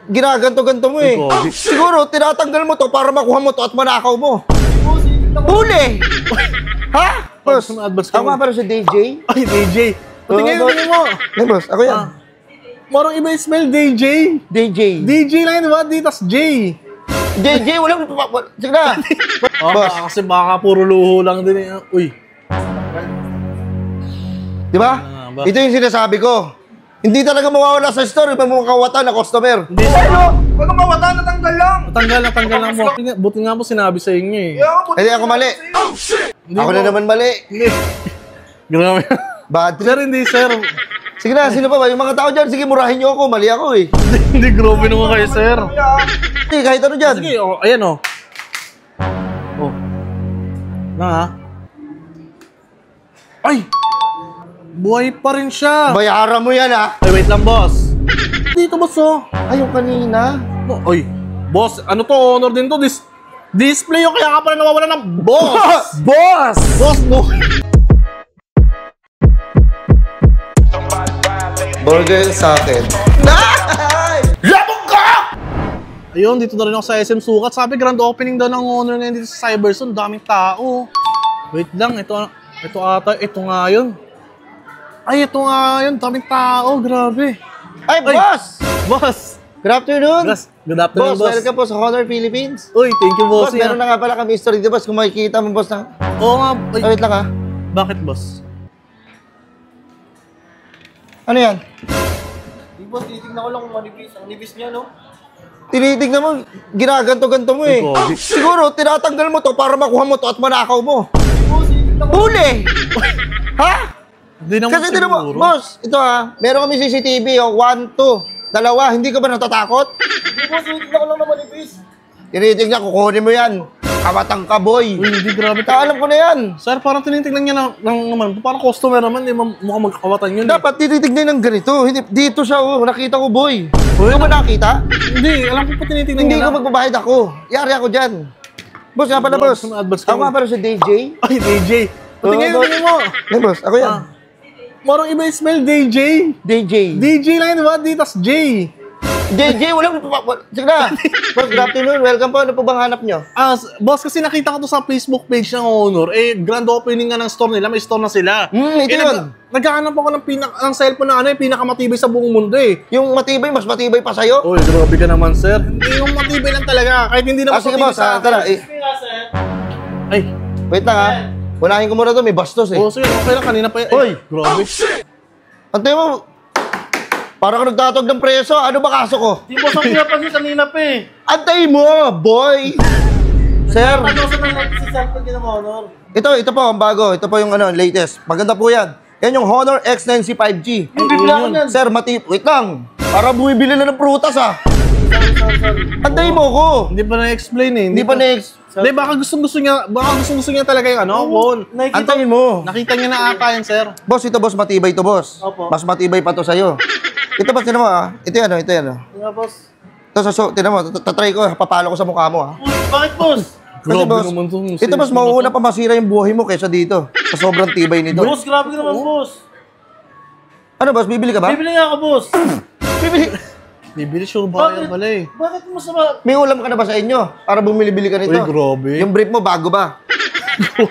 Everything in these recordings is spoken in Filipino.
Ginaganto-ganto mo eh. Siguro, tinatanggal mo to para makuha mo to at manakaw mo. Huli! Ha? Boss, ako nga pala si DJ. Ay, DJ. Pati ngayon mo. Eh, boss, ako yan. Marang iba yung smell, DJ. DJ. DJ lang yun, diba? Di, tas J. JJ, walang... Sige na. Boss. Kasi baka puro luho lang din eh. Uy. Diba? Ito yung sinasabi ko. Hindi talaga mawawala sa store pag mga kawatan na customer. Hindi. Ano? Huwag kang mawatan, natanggal lang. Natanggal lang mo. Buti nga po sinabi sa inyo eh. Hindi ako mali. Ako na naman mali. Grabe. Bad trip. Sir, hindi sir. Sige na, sino pa ba? Yung mga tao dyan, sige, murahin nyo ako. Mali ako eh. Hindi, grabe naman kayo, sir. Sige, kahit ano dyan. Sige, oh, ayan oh. Oh. Na ha? Ay! Buhay pa rin siya. Bayaran mo yan ha. Ay, wait lang, boss. Dito, boss oh. Ay, yung kanina. Oy, boss, ano to? Honor din to. Display yung kaya ka pala nawawala ng boss. Boss! Boss, no. Burger sa akin. Labog ka! Ayun, dito na rin ako sa SM Sukat. Sabi, grand opening daw ng Honor ngayon dito sa Cyberzone. Daming tao. Wait lang, ito ata, ito nga yun. Ay, ito nga yun. Daming tao, grabe. Ay, boss! Boss! Good afternoon. Good afternoon, boss. Welcome po sa Honor Philippines. Uy, thank you, boss. Boss, meron na nga pala kami history dito, boss. Kung makikita mo, boss, na... Oo nga. Ay, wait lang ha. Bakit, boss? Ano yan? Di boss, tinitignan ko lang kung manipis. Ang nipis niya, no? Tinitignan mo, ginaganto-ganto mo eh. Siguro, tinatanggal mo to para makuha mo to at manakaw mo. Huli! Ha? Di naman kasi tinan mo, boss, ito ha, meron kami CCTV, 1, 2, 2, hindi ka ba natatakot? Di boss, tinitignan ko lang na manipis. Tinitignan, kukunin mo yan. Kamatang ka, boy. Uy, hindi, grabe. Alam ko na yan. Sir, parang tinitignan niya naman. Parang customer naman, di mukhang magkakawatan yun. Dapat tinitignan ng ganito. Dito siya, oh, nakita ko, boy. Hindi mo nakita? Hindi, alam ko pa tinitignan Hindi niya ko magbabayad ako. Yari ako dyan. Boss, nga pala, boss. Ako nga pala si DJ. Ay, DJ. Pati ngayon mo. Eh, boss, ako yan. Marang iba yung smell, DJ. DJ. DJ lang yun, diba? Di, tas J. JJ, walang... Sige na. Boss, good afternoon. Welcome po. Ano po bang hanap nyo? Boss, kasi nakita ko to sa Facebook page ng Honor. Eh, grand opening nga ng store nila. May store na sila. Ito yun. Naghahanap ako ng cellphone na ano, pinakamatibay sa buong mundo eh. Yung matibay, mas matibay pa sa'yo? Uy, grabe ka naman, sir. Hindi yung matibay lang talaga. Kahit hindi naman sige, boss. Tara. Ay. Wait lang ha. Unahin ko muna to. May bastos eh. Oo, sige. Okay lang. Kanina pa yan. Uy! Grabe. Antay mo. Parang ka nagtatog ng preso. Ano ba kaso ko? Di boss, ang pinapansin kanina pa eh. Antay mo, boy! Sir! Ano sa cellphone din ng Honor? Ito po ang bago. Ito po yung latest. Maganda po yan. Yan yung Honor X9C 5G. Bibili ako yan. Sir, wait lang. Para bumibili na ng prutas ah. Antay mo ko. Hindi pa na-explain eh. Hindi pa na-explain. Hindi, baka gustong gusto niya talaga yung phone. Antayin mo. Nakita niya na ata yan, sir. Boss, ito boss, matibay ito boss. Opo. Mas matibay pa to sa'yo. Ito boss, tinan mo ah. Ito yan. Nga boss. Ito, tinan mo. Tatry ko, papalo ko sa mukha mo ah. Uy, bakit boss? Kasi boss, ito boss, mauuna pa masira yung buhay mo kaysa dito. Sa sobrang tibay nito. Boss, grabe ka naman boss. Ano boss, bibili ka ba? Bibili nga ako boss. Bibili sure ba yan pala eh. Bakit mo sa... May ulam ka na ba sa inyo? Para bumili-bili ka nito. Uy, grabe. Yung brief mo, bago ba?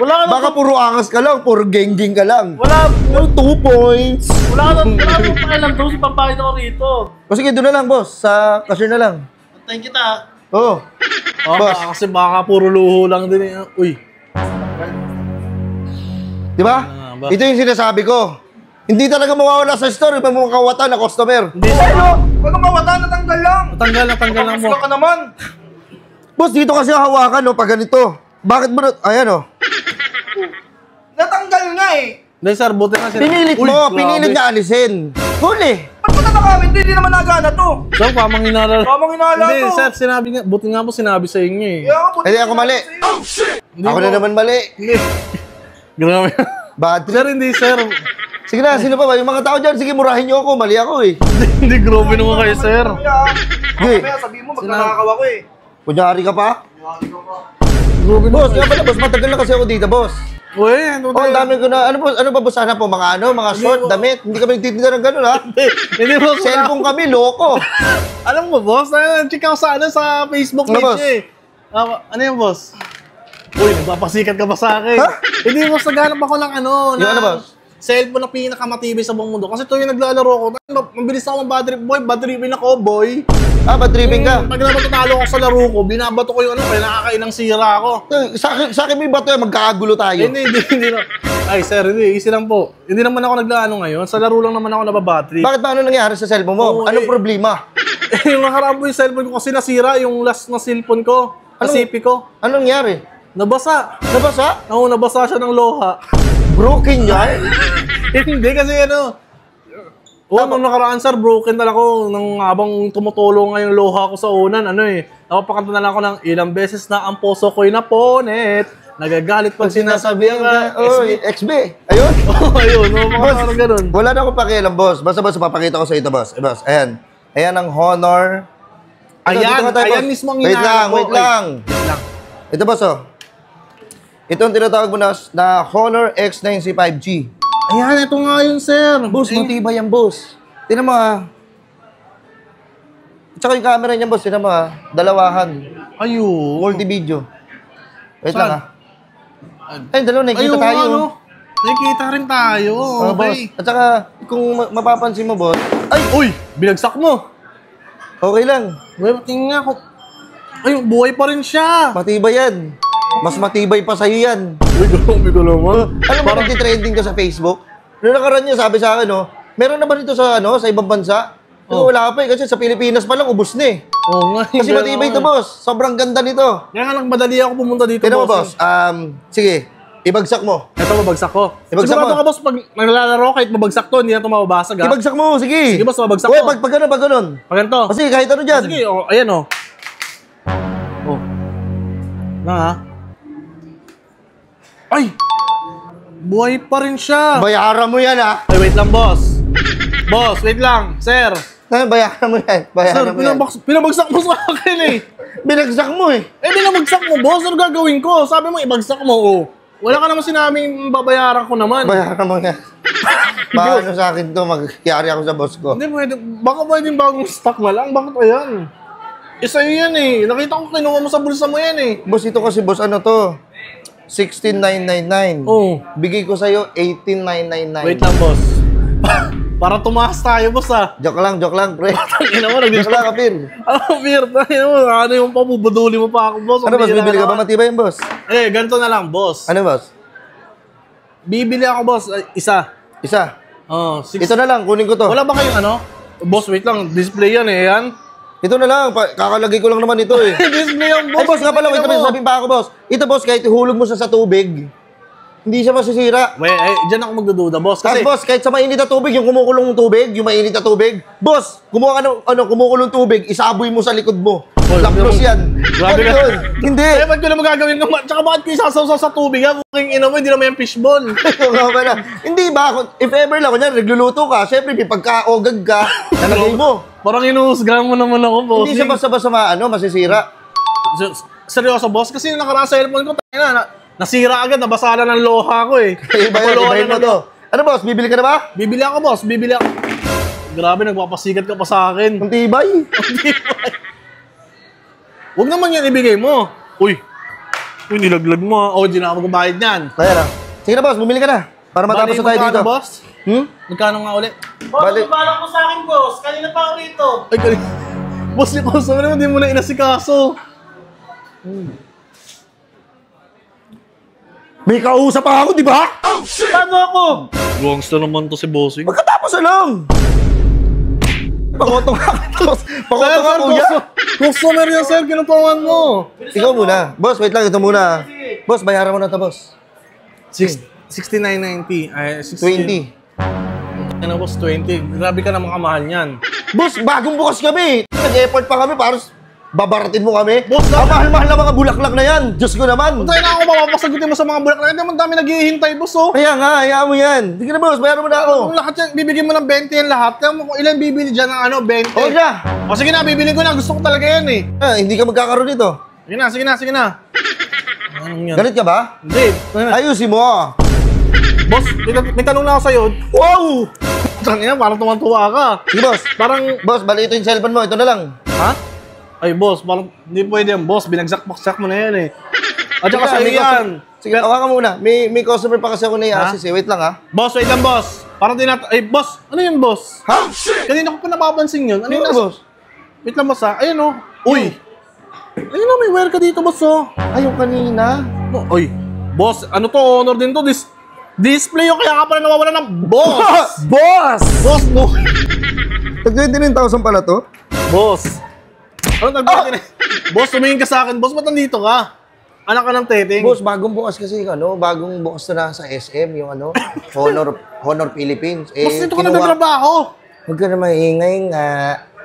Wala ka Baka puro angas ka lang, puro geng-geng ka lang. Wala. 2 points. Wala ka pakialam doon sa pambayad ako rito. O sige, doon na lang boss. Sa cashier na lang. Thank you ta. Oo. Boss. Kasi baka puro luho lang din eh. Uy. Di ba? Ito yung sinasabi ko. Hindi talaga mawawala sa store pag mga kawatan na customer. Hindi. Ano? Huwag kang mawatan, natanggal lang. Natanggal lang mo. Gusto ka naman. Boss, dito kasi hawakan no, pag ganito. Bakit mo na... Ayan o. Natanggal nga eh. Hindi sir, buti nga sir. Pinilit Uy, mo, grabe. pinilit niya alisin. Huli. Ba't mo natakamit? Hindi naman nagana to. Sir, pamang hinala. Pamang hinala Hindi, to. sir, sinabi nga, buti nga po sinabi sa inyo eh. Hindi ako mali. Ako na naman mali. Hindi. Grabe. Bad trip. Sir, hindi sir. Sige na, sino pa ba? Yung mga tao dyan, sige, murahin niyo ako. Mali ako eh. Hindi, grabe naman kayo sir. Sige. Kaya sabihin mo, magkakakaw ako eh. Kunyari ka pa? Grabe Boss, nga pala, boss, matagal na kasi ako dito, boss. Uy, ano Oh, ang dami ko na, ano ba boss, sana po, mga short, damit. Hindi kami nagtitinda ng gano'n, ha? Hindi mo Cellphone kami, loko. Alam mo, boss, check ako sa Facebook Ano, page boss? eh. Ano yung boss? Uy, nagpapasikat ka ba sa akin? Ha? Hindi, boss, naghanap ako ng Yung ano, boss? cellphone na pinakamatibay sa buong mundo. Kasi ito yung naglalaro ko. Mabilis ako bad trip, boy. Bad tripping ako, boy. Ah, bad tripping ka? Pag natatalo ako sa laro ko, binabato ko yung kaya nakakainang sira ako. Sa akin may bato yan, magkakagulo tayo. Hindi na. Ay, sir, hindi. Easy lang po. Hindi naman ako naglaano ngayon. Sa laro lang naman ako nababattery. Bakit ba ano nangyari sa cellphone mo? Oo, Anong problema? Yung nakaraan po yung cellphone ko kasi nasira yung last na cellphone ko. Nasipi ko. Anong nangyari? Nabasa. Nabasa? Oo, nabasa siya ng loha. Broken yan? Hindi kasi ano. Nung nakaraan sir, broken talaga ako nang habang tumutulong nga yung loha ko sa unan. Napapakanta na lang ako ng ilang beses na ang puso ko'y naponet. Nagagalit pag sinasabihan ka. Oy, XB. Ayun? Ayun, parang ganun. Wala na akong pakialam, boss. Basta papakita ko sa ito, boss. Boss, ayan. Ayan ang Honor. Ayan mismo ang Wait hinahanap ko. lang. Ito, boss, oh. Ito ang tinatawag mo na Honor X9C 5G. Ayan, ito nga yun, sir. Boss, matibay yan, boss. Tingnan mo, ha. Tsaka yung camera niya, boss. Tingnan mo, ha. Dalawahan. Ayun. Multi-video. Wait Saan? lang, ha. Ay, dalawa, nakikita tayo. Nakikita rin tayo. Boss. Okay. At saka, kung mapapansin mo, boss, Ay, uy! Binagsak mo. okay lang. Uy, tingin nga ako. Ay, buhay pa rin siya. Matibay yan. Mas matibay pa sa'yo yan. Uy, grabe ko naman. Alam mo, nagtitrending ka sa Facebook? Noong nakaraan niya, sabi sa akin, meron na ba dito sa ibang bansa? Wala pa kasi sa Pilipinas pa lang, ubos na eh. Oo nga. Kasi matibay ito, boss. Sobrang ganda nito. Kaya nga nagmadali ako pumunta dito, Tignan mo, boss. Sige, ibagsak mo. Ito, mabagsak ko. Ibagsak Sigurado mo. ka, boss, pag naglalaro, kahit mabagsak to, hindi na ito mababasag, ha? Ibagsak mo, sige. Sige, boss, mabagsak Uy, ko. pag ganun. Pag ganito. Kasi kahit ano dyan. Sige, ayan, Oh. Na, ha? Ay! Buhay pa rin siya. Bayaran mo yan, ha. Ay, wait lang, boss. Boss, wait lang. Sir. Bayaran mo yan. Sir, Bayaran mo yan. pinabagsak mo sa akin, eh. Binagsak mo, eh. Binabagsak mo, boss. Ano gagawin ko? Sabi mo, ibagsak mo, Wala ka naman sinabing babayaran ko naman. Bayaran mo yan. Paano sa akin to, magyari ako sa boss ko. Hindi pwede. Baka pwedeng bagong stock na lang. Bakit ayan? Isa yan, eh. Nakita ko kinuha mo sa bulsa mo yan, eh. Boss, ito kasi, boss, ano to? 16,999. Oo. Bigay ko sa'yo 18,999. Wait lang, boss. Para tumaas tayo, boss, ha? Joke lang, pre. Ina mo, Joke lang, Kapil. Beer, tayo mo. Ano yung pabubuduli mo pa ako, boss? Ano, boss? Bibili ka ba? Matibay yung boss? Ganito na lang, boss. Ano, boss? Bibili ako, boss. Isa. Isa. Six. Ito na lang, kunin ko to. Wala ba kayong ano? Boss, wait lang. Display yan, eh. Yan. Ito na lang, kakalagay ko lang naman ito, eh. Display yan, boss. Ay, boss, nga pala, wait, sabihin pa ako, boss. Ito, boss, kahit ihulog mo sa tubig, hindi siya masisira. Wait, dyan ako magdududa, boss. Kasi, boss, kahit sa mainit na tubig, yung kumukulong tubig, yung mainit na tubig, boss, kumuha ka ng kumukulong tubig, isaboy mo sa likod mo. Laplos yan. Grabe ka. Yun. Hindi. Eh, ba't ko na magagawin ka? Tsaka bakit ko isasawsaw sa tubig, ha? Buking ina mo, hindi naman yung fishball. Hindi ba? If ever lang, kunyari, nagluluto ka, syempre, pagka-ogag ka, nalagay mo. Parang inuhusgahan mo naman ako, boss. Hindi siya basta-basta masisira. Seryoso, boss? Kasi yung nakaraan sa cellphone ko, nasira agad, nabasala ng loha ko, eh. Ibahin mo to. Ano, boss? Bibili ka na ba? Bibili ako, boss. Bibili ako. Grabe, nagpapasikat ka pa sa akin. Ang tibay. Huwag naman yan ibigay mo. Uy, nilaglag mo, ha. O, di na ako magbabayad niyan. Kaya na. Sige na, boss. Bumili ka na. Para matapos na tayo dito. Boss? Magkano nga ulit? Boss, balak mo sa akin, boss. Kanina pa ako rito. Ay, boss, ni boss, naman hindi mo na inasikaso. May kausap pa ako, di ba? Paano ako? Gangsta naman to si bossing. Pagkatapos na lang. Pakotong ka, boss. Pakotong ka, kuya. Customer yan, sir. Kinupawan mo. Ikaw muna. Boss, wait lang. Ito muna. Boss, bayaran mo na ito, boss. 69.90. Ay, 60. 20. Ano, boss? 20. Grabe ka naman kamahal niyan. Boss, bagong bukas kami. Nag-effort pa kami para babaratin mo kami. Boss, ang mahal-mahal na mga bulaklak na yan. Diyos ko naman. Tayo na ako mapapasagutin mo sa mga bulak na yan. Naman dami naghihintay, boss, oh. Kaya nga, hayaan mo yan. Sige na, boss. Bayaran mo na ako. Kung lahat yan, bibigyan mo ng 20 yan lahat. Kaya mo kung ilan bibili dyan ng 20. O siya. O sige na, bibili ko na. Gusto ko talaga yan, eh. Hindi ka magkakaroon dito. Sige na. Anong yan? Galit ka ba? Hindi. Ayusin mo. Boss, may tanong na ako sa'yo. Wow! Tangina, parang tuwan-tuwa ka. Sige, boss. Parang, Boss, bali ito yung cellphone mo. Ito na lang. ha? Ay, boss, parang hindi pwede yan, boss. Binagsak-baksak mo na yan eh. At saka Sige, sa'yo may yan. customer- Sige, hawakan mo muna. May customer pa kasi ako na i-assist eh. Wait lang, ha? Boss, wait lang, boss. Parang ay, boss, ano yun, boss? Ha? Kanina ko pa napapansin yun. Ano Ano yun, yun, boss? Wait lang, boss, ha? Ayun, oh. Uy! Ayun, oh, may wire ka dito, boss, oh. Ay, yung kanina. Uy, boss, ano to? Honor din to. Display yung kaya ka pala nawawala ng boss! Boss! Boss, no? Tag-29,000 pala to? Boss. Ano tagpapin Boss, tumingin ka sa akin. Boss, ba't nandito ka? Anak ka ng teteng. Boss, bagong bukas kasi, bagong bukas na sa SM, yung Honor Philippines. Boss, dito ka nagtatrabaho. Huwag ka na maingay nga.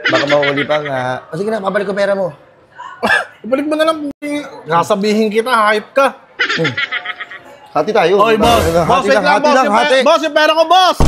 Baka mahuli pa nga. O sige na, babalik ko pera mo. Ibalik mo na lang. Nasabihin kita, hype ka. Hati tayo. Oy, boss. Boss, wait lang, boss. Boss, yung pera ko, boss.